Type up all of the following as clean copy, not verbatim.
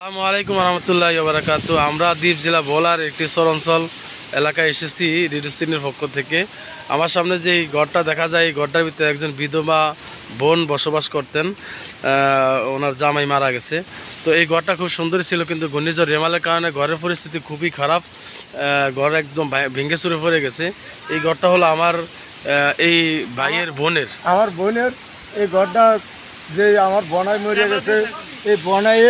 আসসালামু আলাইকুম রহমতুল্লাহি ওয়া বারাকাতুহু। আমরা দ্বীপ জেলা ভোলার একটি চরাঞ্চল এলাকায় এসেছি রেডিও পক্ষ থেকে। আমার সামনে যে ঘরটা দেখা যায়, এই ঘরটার ভিতরে একজন বিধবা বোন বসবাস করতেন। ওনার জামাই মারা গেছে। তো এই ঘরটা খুব সুন্দর ছিল, কিন্তু ঘূর্ণিঝড় রেমালের কারণে ঘরের পরিস্থিতি খুবই খারাপ। ঘর একদম ভেঙে চুরে পড়ে গেছে। এই ঘরটা হলো আমার এই ভাইয়ের বোনের, আমার বোনের এই ঘরটা যে আমার বনায় মরে গেছে। এই বনায়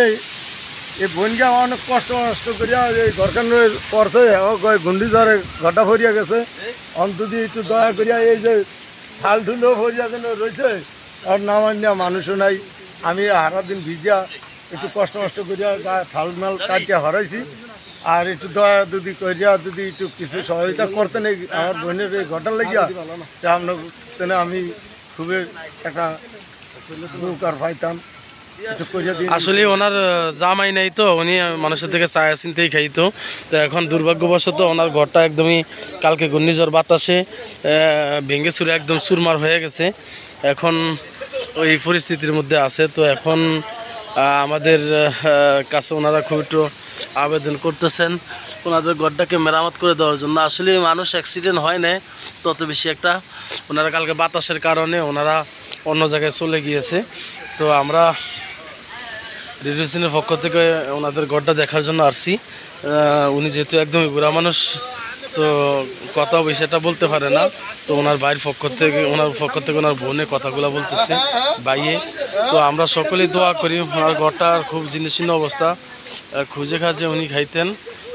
এই বোনকে আমার অনেক কষ্ট করিয়া এই ঘরখান পড়ছে। ঘূর্ণিঝড়ে ঘরটা ভরিয়া গেছে। অন্তদি একটু দয়া করিয়া এই যে ঠাল ঠুলো ভরিয়া যেন রয়েছে, আর নামান্য মানুষও নাই। আমি সারাদিন ভিজিয়া একটু কষ্ট করিয়া ঠাল মাল কাটিয়া হরাইছি। আর একটু দয়া যদি করিয়া যদি একটু কিছু সহায়তা করতেন এই আমার বোনের এই ঘরটা লাগিয়া, তা আপনার আমি খুবই একটা উপকার পাইতাম। আসলে ওনার জামাই নাই, তো উনি মানুষের থেকে চায়া চিনতেই খাইতো। তো এখন দুর্ভাগ্যবশত ওনার ঘরটা একদমই কালকে ঘূর্ণিঝড় বাতাসে ভেঙে চুরে একদম চুরমার হয়ে গেছে। এখন ওই পরিস্থিতির মধ্যে আছে। তো এখন আমাদের কাছে ওনারা খুব একটু আবেদন করতেছেন ওনাদের ঘরটাকে মেরামত করে দেওয়ার জন্য। আসলে মানুষ অ্যাক্সিডেন্ট হয় না তত বেশি একটা, ওনারা কালকে বাতাসের কারণে ওনারা অন্য জায়গায় চলে গিয়েছে। তো আমরা রেডিও পক্ষ থেকে ওনাদের ঘরটা দেখার জন্য আসছি। উনি যেহেতু একদমই বুড়া মানুষ, তো কথা বিষয়টা বলতে পারে না। তো ওনার ভাইয়ের পক্ষ থেকে ওনার বোনে কথাগুলো বলতেছে ভাইয়ে। তো আমরা সকলেই দোয়া করি ওনার ঘরটার খুব জীর্ণশীর্ণ অবস্থা, খুঁজে খাজে উনি খাইতেন,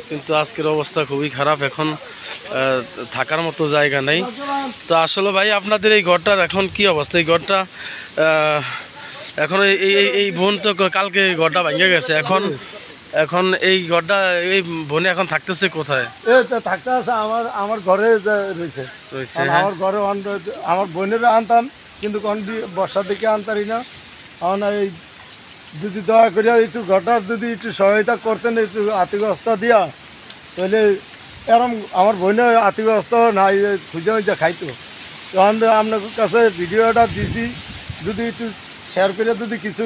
কিন্তু আজকের অবস্থা খুবই খারাপ। এখন থাকার মতো জায়গা নেই। তো আসলে ভাই আপনাদের এই ঘরটার এখন কি অবস্থা? এই ঘরটা এখন এই বোন তো কালকে ঘরটা ভেঙে গেছে। এখন এই ঘরটা এই বোনে এখন থাকতেছে কোথায়? থাকতে আছে আমার ঘরে রয়েছে। আমার ঘরে আমার বোনেরা আনতাম, কিন্তু বর্ষার দিকে আনতারি না। এখন এই যদি দয়া করিয়া একটু ঘরটার যদি একটু সহায়তা করতেন, একটু আর্থিক অবস্থা দিয়া, তাহলে এরম আমার বোনের আর্থিক অবস্থা নাই, খুঁজে খুঁজে খাইতো। তখন আপনার কাছে ভিডিওটা দিছি, যদি একটু শেয়ার করে যদি কিছু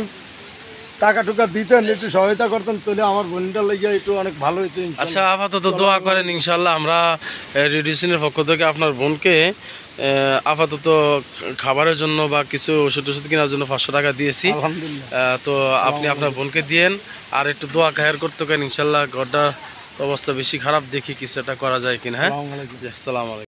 টাকা টুকা দিতেন, একটু সহায়তা করতেন, তাহলে আমার বোনটা লেগে একটু অনেক ভালো হইতো। আচ্ছা, আপাতত দোয়া করেন, ইনশাল্লাহ আমরা রেডিও পক্ষ থেকে আপনার বোনকে আপাতত খাবারের জন্য বা কিছু ওষুধ কেনার জন্য 500 টাকা দিয়েছি। তো আপনি আপনার বোনকে দিয়েন, আর একটু দোয়া খায়ের করতে পারেন। ইনশাল্লাহ ঘরটার অবস্থা বেশি খারাপ, দেখি কিছু একটা করা যায় কিনা। হ্যাঁ, আসসালামু আলাইকুম।